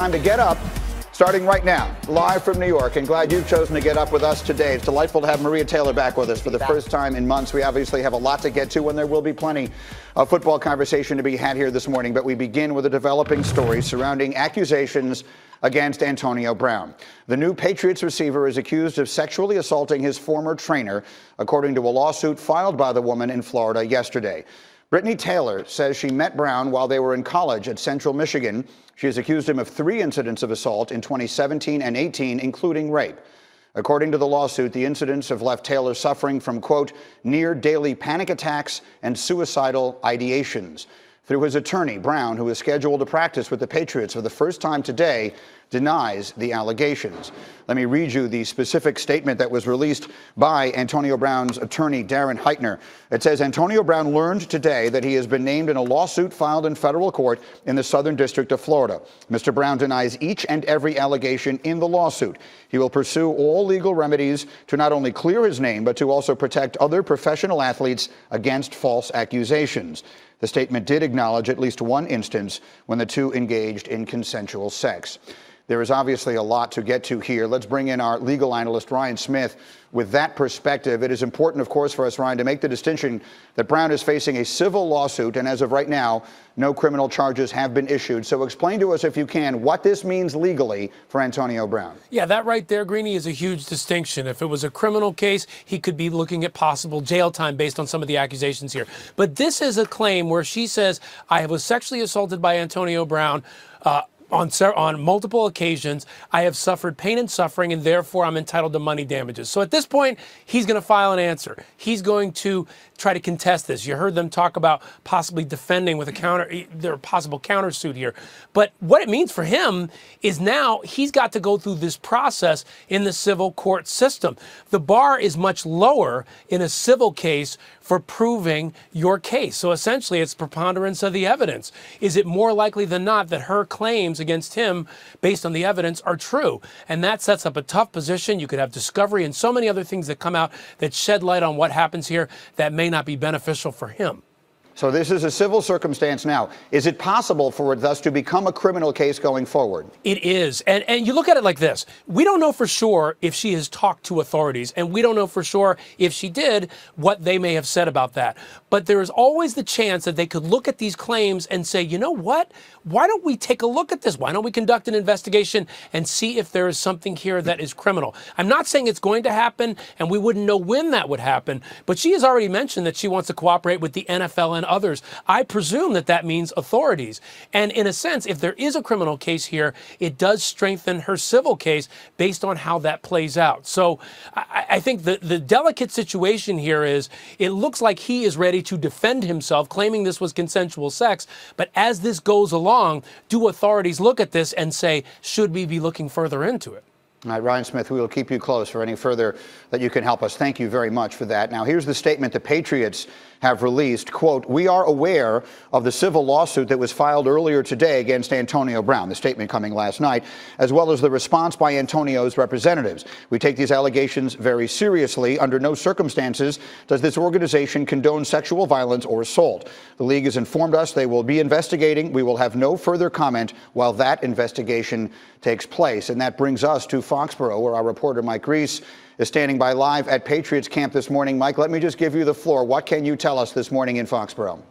Time to get up, starting right now, live from New York. And glad you've chosen to get up with us today. It's delightful to have Maria Taylor back with us for the first time in months. We obviously have a lot to get to, and there will be plenty of football conversation to be had here this morning. But we begin with a developing story surrounding accusations against Antonio Brown. The new Patriots receiver is accused of sexually assaulting his former trainer, according to a lawsuit filed by the woman in Florida yesterday. Brittany Taylor says she met Brown while they were in college at Central Michigan. She has accused him of 3 incidents of assault in 2017 and 18, including rape. According to the lawsuit, the incidents have left Taylor suffering from, quote, near daily panic attacks and suicidal ideations. Through his attorney, Brown, who is scheduled to practice with the Patriots for the first time today, denies the allegations. Let me read you the specific statement that was released by Antonio Brown's attorney, Darren Heitner. It says, Antonio Brown learned today that he has been named in a lawsuit filed in federal court in the Southern District of Florida. Mr. Brown denies each and every allegation in the lawsuit. He will pursue all legal remedies to not only clear his name, but to also protect other professional athletes against false accusations. The statement did acknowledge at least one instance when the two engaged in consensual sex. There is obviously a lot to get to here. Let's bring in our legal analyst, Ryan Smith, with that perspective. It is important, of course, for us, Ryan, to make the distinction that Brown is facing a civil lawsuit, and as of right now, no criminal charges have been issued. So explain to us, if you can, what this means legally for Antonio Brown. Yeah, that right there, Greeny, is a huge distinction. If it was a criminal case, he could be looking at possible jail time based on some of the accusations here. But this is a claim where she says, I was sexually assaulted by Antonio Brown on multiple occasions. I have suffered pain and suffering, and therefore I'm entitled to money damages. So at this point, he's going to file an answer. He's going to try to contest this. You heard them talk about possibly defending with their possible countersuit here. But what it means for him is now he's got to go through this process in the civil court system. The bar is much lower in a civil case for proving your case. So essentially, it's preponderance of the evidence. Is it more likely than not that her claims against him, based on the evidence, are true? And that sets up a tough position. You could have discovery and so many other things that come out that shed light on what happens here that may not be beneficial for him. So this is a civil circumstance now. Is it possible for it thus to become a criminal case going forward? It is. And you look at it like this. We don't know for sure if she has talked to authorities, and we don't know for sure if she did what they may have said about that. But there is always the chance that they could look at these claims and say, you know what? Why don't we take a look at this? Why don't we conduct an investigation and see if there is something here that is criminal? I'm not saying it's going to happen, and we wouldn't know when that would happen, but she has already mentioned that she wants to cooperate with the NFL and others. I presume that that means authorities. And in a sense, if there is a criminal case here, it does strengthen her civil case based on how that plays out. So I think the delicate situation here is it looks like he is ready to defend himself, claiming this was consensual sex. But as this goes along, do authorities look at this and say, should we be looking further into it? All right, Ryan Smith, we will keep you close for any further that you can help us. Thank you very much for that. Now, here's the statement the Patriots have released. Quote, we are aware of the civil lawsuit that was filed earlier today against Antonio Brown, the statement coming last night, as well as the response by Antonio's representatives. We take these allegations very seriously. Under no circumstances does this organization condone sexual violence or assault. The league has informed us they will be investigating. We will have no further comment while that investigation takes place. And that brings us to Foxborough, where our reporter Mike Reese is standing by live at Patriots camp this morning. Mike, let me just give you the floor. What can you tell us this morning in Foxborough?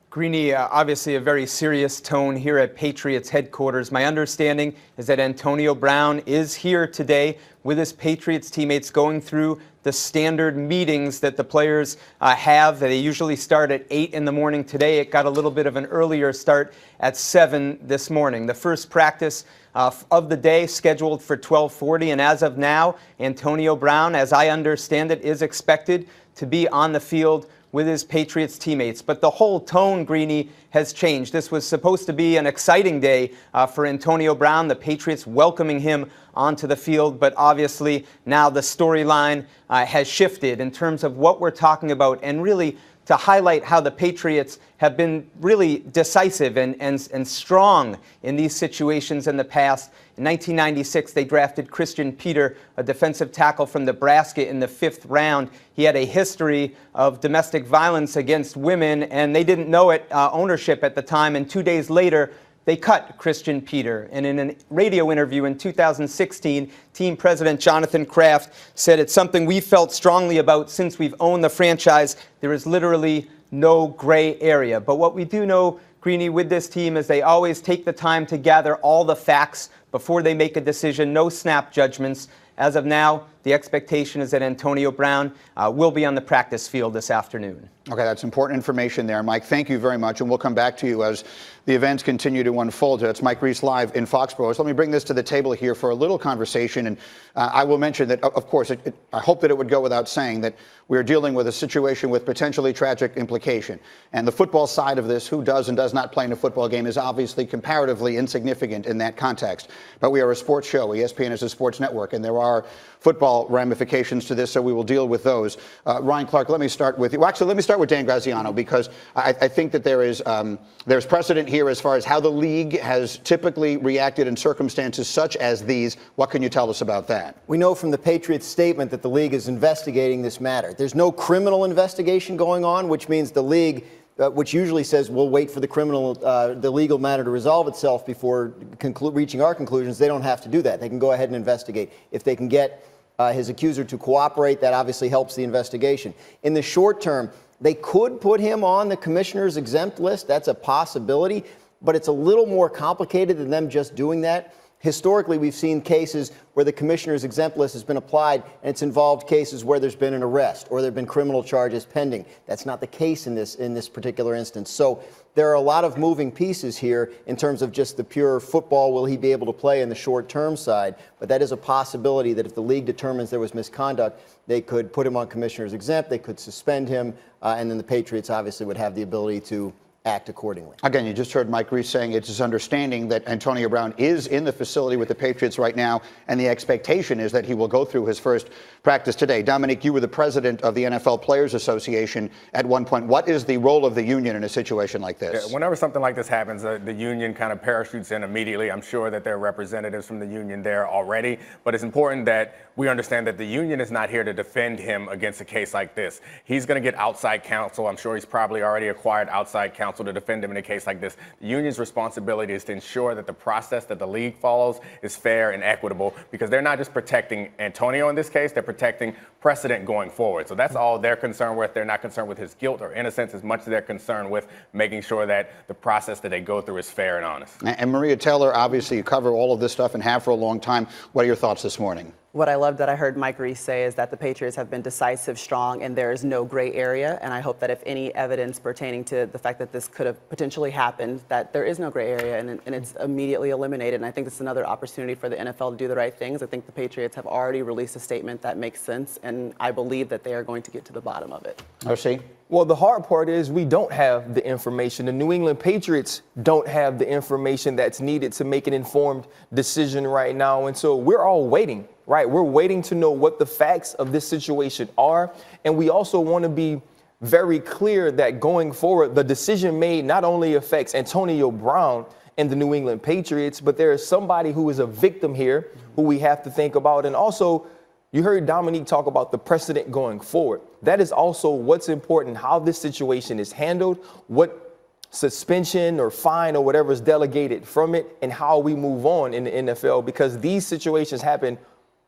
Greeny, obviously a very serious tone here at Patriots headquarters. My understanding is that Antonio Brown is here today with his Patriots teammates going through the standard meetings that the players have. They usually start at 8 in the morning. Today it got a little bit of an earlier start at 7 this morning. The first practice of the day scheduled for 12:40, and as of now, Antonio Brown, as I understand it, is expected to be on the field with his Patriots teammates. But the whole tone, Greeny, has changed. This was supposed to be an exciting day for Antonio Brown, the Patriots welcoming him onto the field, but obviously now the storyline has shifted in terms of what we're talking about, and really to highlight how the Patriots have been really decisive and strong in these situations in the past. In 1996, they drafted Christian Peter, a defensive tackle from Nebraska, in the 5th round. He had a history of domestic violence against women, and they didn't know it, ownership at the time. And 2 days later, They cut Christian Peter, and in a radio interview in 2016, team president Jonathan Kraft said it's something we felt strongly about since we've owned the franchise. There is literally no gray area. But what we do know, Greeny, with this team is they always take the time to gather all the facts before they make a decision, no snap judgments. As of now, the expectation is that Antonio Brown will be on the practice field this afternoon. Okay, that's important information there, Mike. Thank you very much, and we'll come back to you as the events continue to unfold. That's Mike Reese live in Foxborough. So let me bring this to the table here for a little conversation, and I will mention that, of course, I hope that it would go without saying that we're dealing with a situation with potentially tragic implication. And the football side of this, who does and does not play in a football game, is obviously comparatively insignificant in that context. But we are a sports show. ESPN is a sports network, and there are football ramifications to this, so we will deal with those. Ryan Clark, let me start with you. Well, actually, let me start with Dan Graziano, because I think that there's precedent here as far as how the league has typically reacted in circumstances such as these. What can you tell us about that? We know from the Patriots' statement that the league is investigating this matter. There's no criminal investigation going on, which means the league, which usually says we'll wait for the legal matter to resolve itself before reaching our conclusions. They don't have to do that. They can go ahead and investigate. If they can get his accuser to cooperate, that obviously helps the investigation. In the short term, they could put him on the commissioner's exempt list. That's a possibility, but it's a little more complicated than them just doing that. Historically, we've seen cases where the commissioner's exempt list has been applied, and it's involved cases where there's been an arrest or there have been criminal charges pending. That's not the case in this particular instance. So there are a lot of moving pieces here in terms of just the pure football, will he be able to play in the short-term side? But that is a possibility that if the league determines there was misconduct, they could put him on commissioner's exempt, they could suspend him, and then the Patriots obviously would have the ability to act accordingly. Again, you just heard Mike Reese saying it's his understanding that Antonio Brown is in the facility with the Patriots right now, and the expectation is that he will go through his first practice today. Dominique, you were the president of the NFL Players Association at one point. What is the role of the union in a situation like this? Yeah, whenever something like this happens, the union kind of parachutes in immediately. I'm sure that there are representatives from the union there already, but it's important that we understand that the union is not here to defend him against a case like this. He's going to get outside counsel. I'm sure he's probably already acquired outside counsel to defend him in a case like this. The union's responsibility is to ensure that the process that the league follows is fair and equitable, because they're not just protecting Antonio in this case, they're protecting precedent going forward. So that's all they're concerned with. They're not concerned with his guilt or innocence as much as they're concerned with making sure that the process that they go through is fair and honest. And Maria Taylor, obviously you cover all of this stuff and have for a long time. What are your thoughts this morning? What I love that I heard Mike Reese say is that the Patriots have been decisive, strong, and there is no gray area. And I hope that if any evidence pertaining to the fact that this could have potentially happened, that there is no gray area and it's immediately eliminated. And I think this is another opportunity for the NFL to do the right things. I think the Patriots have already released a statement that makes sense, and I believe that they are going to get to the bottom of it. RC? Well, the hard part is we don't have the information. The New England Patriots don't have the information that's needed to make an informed decision right now. And so we're all waiting, right? We're waiting to know what the facts of this situation are. And we also want to be very clear that going forward, the decision made not only affects Antonio Brown and the New England Patriots, but there is somebody who is a victim here who we have to think about. And also, you heard Dominique talk about the precedent going forward. That is also what's important, how this situation is handled, what suspension or fine or whatever is delegated from it, and how we move on in the NFL, because these situations happen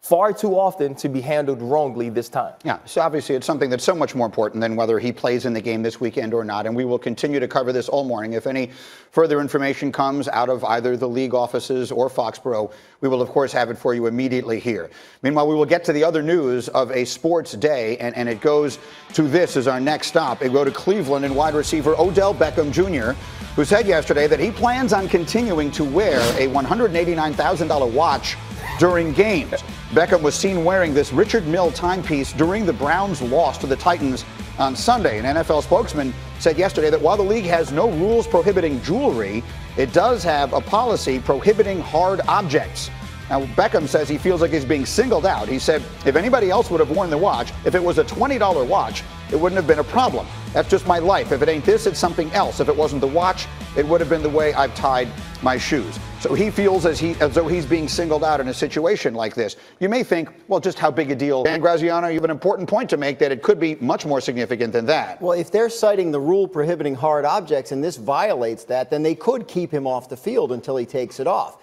far too often to be handled wrongly this time. Yeah, so obviously it's something that's so much more important than whether he plays in the game this weekend or not, and we will continue to cover this all morning. If any further information comes out of either the league offices or Foxborough, we will, of course, have it for you immediately here. Meanwhile, we will get to the other news of a sports day, and it goes to this as our next stop. It go to Cleveland and wide receiver Odell Beckham Jr., who said yesterday that he plans on continuing to wear a $189,000 watch during games. Beckham was seen wearing this Richard Mille timepiece during the Browns' loss to the Titans on Sunday. An NFL spokesman said yesterday that while the league has no rules prohibiting jewelry, it does have a policy prohibiting hard objects. Now, Beckham says he feels like he's being singled out. He said if anybody else would have worn the watch, if it was a $20 watch, it wouldn't have been a problem. That's just my life. If it ain't this, it's something else. If it wasn't the watch, it would have been the way I've tied my shoes. So he feels as though he's being singled out in a situation like this. You may think, well, just how big a deal. Dan Graziano, you have an important point to make that it could be much more significant than that. Well, if they're citing the rule prohibiting hard objects and this violates that, then they could keep him off the field until he takes it off.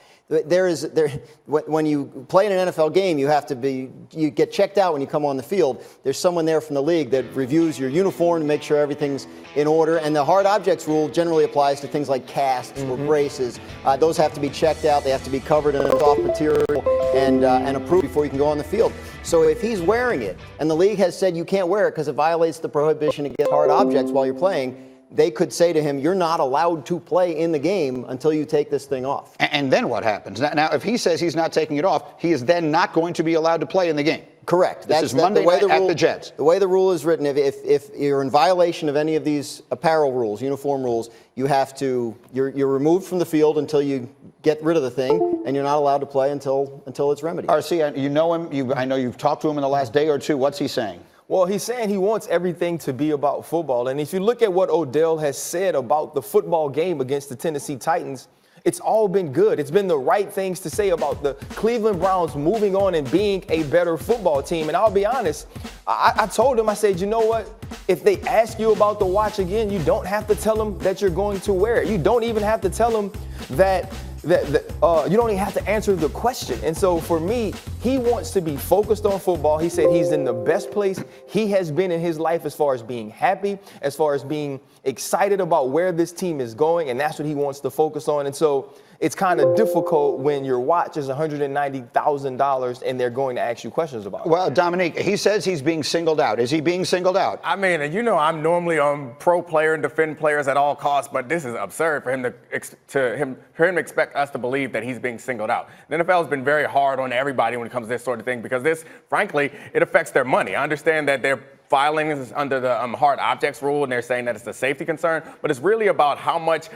When you play in an NFL game, you get checked out when you come on the field. There's someone there from the league that reviews your uniform to make sure everything's in order. And the hard objects rule generally applies to things like casts or braces. Those have to be checked out. They have to be covered in a soft material and approved before you can go on the field. So if he's wearing it and the league has said you can't wear it because it violates the prohibition against hard objects while you're playing, they could say to him, you're not allowed to play in the game until you take this thing off. And then what happens? Now, if he says he's not taking it off, he is then not going to be allowed to play in the game. Correct. This is Monday night at the Jets. The way the rule is written, if you're in violation of any of these apparel rules, uniform rules, you're removed from the field until you get rid of the thing, and you're not allowed to play until it's remedied. RC, you know him. I know you've talked to him in the last day or two. What's he saying? Well, he's saying he wants everything to be about football. And if you look at what Odell has said about the football game against the Tennessee Titans, it's all been good. It's been the right things to say about the Cleveland Browns moving on and being a better football team. And I'll be honest, I told him, I said, you know what? If they ask you about the watch again, you don't have to tell them that you're going to wear it. You don't even have to tell them that you don't even have to answer the question. And so for me, he wants to be focused on football. He said he's in the best place he has been in his life as far as being happy, as far as being excited about where this team is going, and that's what he wants to focus on. And so it's kind of difficult when your watch is $190,000 and they're going to ask you questions about it. Well, Dominique, he says he's being singled out. Is he being singled out? I mean, you know, I'm normally on pro player and defend players at all costs, but this is absurd for him to expect us to believe that he's being singled out. The NFL has been very hard on everybody when it comes to this sort of thing because this, frankly, it affects their money. I understand that they're filing is under the hard objects rule, and they're saying that it's a safety concern, but it's really about how much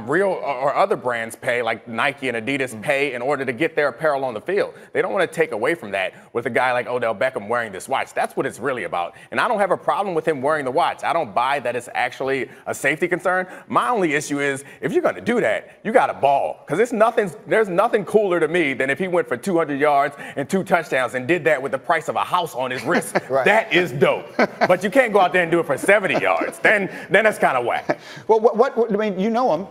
real or other brands pay, like Nike and Adidas pay in order to get their apparel on the field. They don't want to take away from that with a guy like Odell Beckham wearing this watch. That's what it's really about. And I don't have a problem with him wearing the watch. I don't buy that it's actually a safety concern. My only issue is if you're going to do that, you got to ball. Because there's nothing cooler to me than if he went for 200 yards and 2 touchdowns and did that with the price of a house on his wrist. Right. That is dope. But you can't go out there and do it for 70 yards. Then that's kind of whack. Well, what I mean, you know him.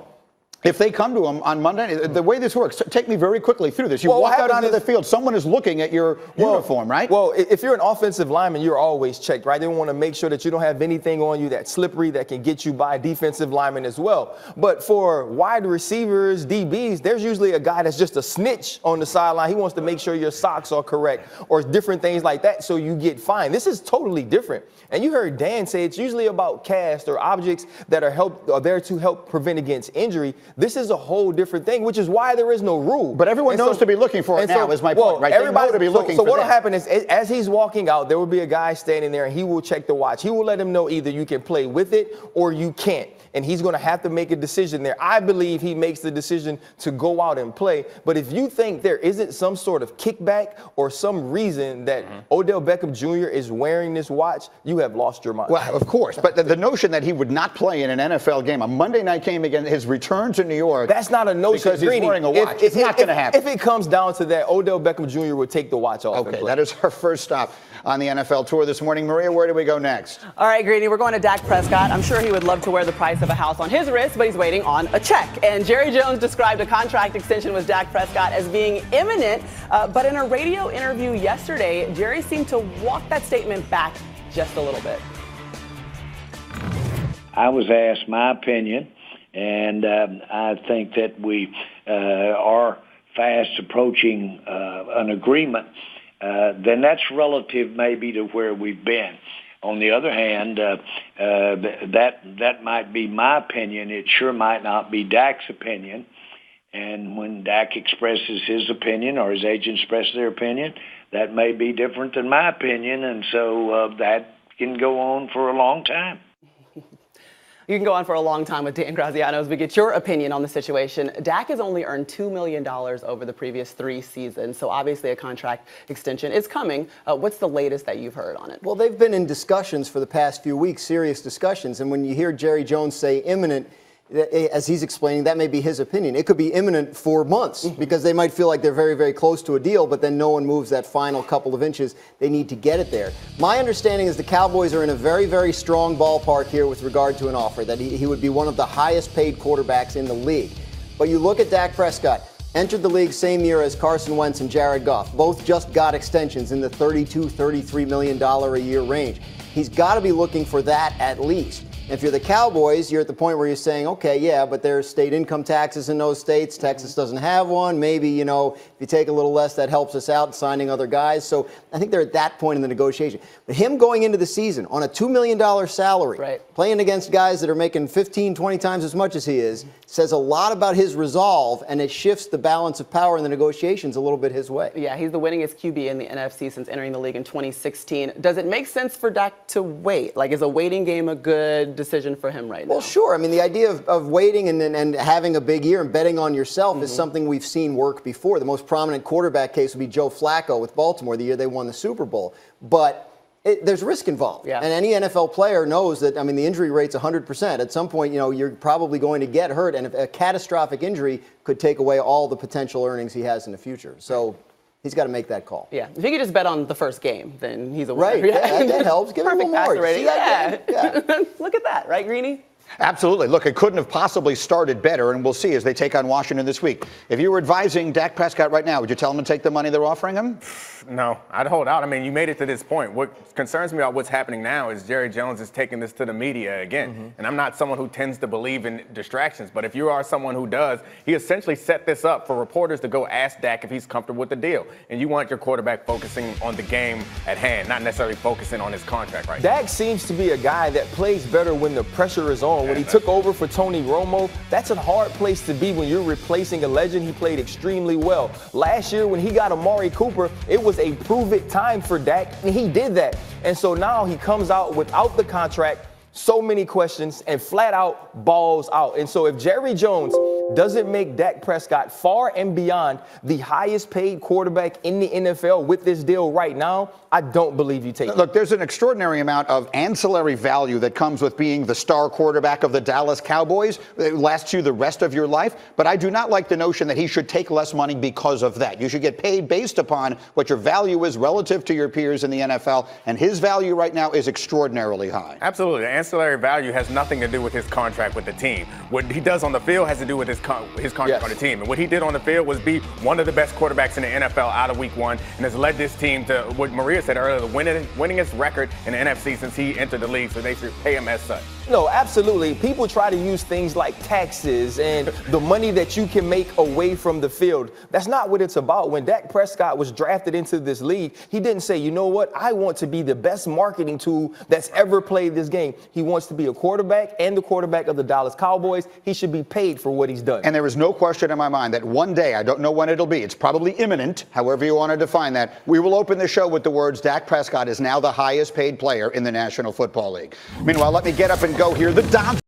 If they come to him on Monday, the way this works, take me very quickly through this. You walk out onto the field, someone is looking at your uniform, right? Well, if you're an offensive lineman, you're always checked, right? They want to make sure that you don't have anything on you that's slippery that can get you by defensive linemen as well. But for wide receivers, DBs, there's usually a guy that's just a snitch on the sideline. He wants to make sure your socks are correct or different things like that so you get fined. This is totally different. And you heard Dan say it's usually about casts or objects that are there to help prevent against injury. This is a whole different thing, which is why there is no rule. But everyone knows to be looking for it now, is my point, right? Everybody know to be looking so for what will that. happen is, as he's walking out, there will be a guy standing there, and he will check the watch. He will let him know either you can play with it or you can't. And he's going to have to make a decision there. I believe he makes the decision to go out and play. But if you think there isn't some sort of kickback or some reason that Odell Beckham Jr. is wearing this watch, you have lost your mind. Well, of course. But the notion that he would not play in an NFL game, a Monday night game again, his return to New York. That's not a notion. Because he's wearing a watch. It's not going to happen. If it comes down to that, Odell Beckham Jr. would take the watch off. Okay, that is our first stop on the NFL tour this morning. Maria, where do we go next? All right, Greeny, we're going to Dak Prescott. I'm sure he would love to wear the price of a house on his wrist, but he's waiting on a check. And Jerry Jones described a contract extension with Dak Prescott as being imminent. But in a radio interview yesterday, Jerry seemed to walk that statement back just a little bit. I was asked my opinion, and I think that we are fast approaching an agreement. Then that's relative maybe to where we've been. On the other hand, that might be my opinion. It sure might not be Dak's opinion. And when Dak expresses his opinion or his agent expresses their opinion, that may be different than my opinion. And so that can go on for a long time. You can go on for a long time with Dan Graziano as we get your opinion on the situation. Dak has only earned $2 million over the previous 3 seasons, so obviously a contract extension is coming. What's the latest that you've heard on it? Well, they've been in discussions for the past few weeks, serious discussions, and when you hear Jerry Jones say imminent, as he's explaining, that may be his opinion. It could be imminent for months because they might feel like they're very, very close to a deal, but then no one moves that final couple of inches. They need to get it there. My understanding is the Cowboys are in a very, very strong ballpark here with regard to an offer, that he would be one of the highest paid quarterbacks in the league. But you look at Dak Prescott, entered the league same year as Carson Wentz and Jared Goff. Both just got extensions in the $32, $33 million a year range. He's got to be looking for that at least. If you're the Cowboys, you're at the point where you're saying, okay, yeah, but there's state income taxes in those states. Texas doesn't have one. Maybe, if you take a little less, that helps us out signing other guys. So I think they're at that point in the negotiation. But him going into the season on a $2 million salary, playing against guys that are making 15, 20 times as much as he is, says a lot about his resolve, and it shifts the balance of power in the negotiations a little bit his way. Yeah, he's the winningest QB in the NFC since entering the league in 2016. Does it make sense for Dak to wait? Like, is a waiting game a good decision for him right now? Well, sure. I mean, the idea of waiting and having a big year and betting on yourself is something we've seen work before. The most prominent quarterback case would be Joe Flacco with Baltimore the year they won the Super Bowl. But there's risk involved. Yeah. And any NFL player knows that, the injury rate's 100%. At some point, you're probably going to get hurt, and a catastrophic injury could take away all the potential earnings he has in the future. So he's got to make that call. Yeah. If he could just bet on the first game, then he's a winner. Right. Yeah, that helps. Give him a little more. Rating. See that? Yeah. Look at that, right, Greeny? Absolutely. Look, it couldn't have possibly started better, and we'll see as they take on Washington this week. If you were advising Dak Prescott right now, would you tell him to take the money they're offering him? No, I'd hold out. You made it to this point. What concerns me about what's happening now is Jerry Jones is taking this to the media again. And I'm not someone who tends to believe in distractions, but if you are someone who does, he essentially set this up for reporters to go ask Dak if he's comfortable with the deal. And you want your quarterback focusing on the game at hand, not necessarily focusing on his contract right now. Dak seems to be a guy that plays better when the pressure is on. When he took over for Tony Romo, that's a hard place to be when you're replacing a legend. He played extremely well. Last year when he got Amari Cooper, it was a prove-it time for Dak, and he did that. And so now he comes out without the contract, so many questions, and flat out balls out. And so if Jerry Jones doesn't make Dak Prescott far and beyond the highest paid quarterback in the NFL with this deal right now, I don't believe you take it. Look, there's an extraordinary amount of ancillary value that comes with being the star quarterback of the Dallas Cowboys. It lasts you the rest of your life. But I do not like the notion that he should take less money because of that. You should get paid based upon what your value is relative to your peers in the NFL. And his value right now is extraordinarily high. Absolutely. The ancillary value has nothing to do with his contract with the team. What he does on the field has to do with his contract on the team. And what he did on the field was be one of the best quarterbacks in the NFL out of week 1 and has led this team to what Maria said earlier, the winningest record in the NFC since he entered the league, so they should pay him as such. No, absolutely. People try to use things like taxes and the money that you can make away from the field. That's not what it's about. When Dak Prescott was drafted into this league, he didn't say, you know what, I want to be the best marketing tool that's ever played this game. He wants to be a quarterback and the quarterback of the Dallas Cowboys. He should be paid for what he's done. And there is no question in my mind that one day, I don't know when it'll be, it's probably imminent, however you want to define that, we will open the show with the words Dak Prescott is now the highest paid player in the National Football League. Meanwhile, let me get up and go here. The Dodgers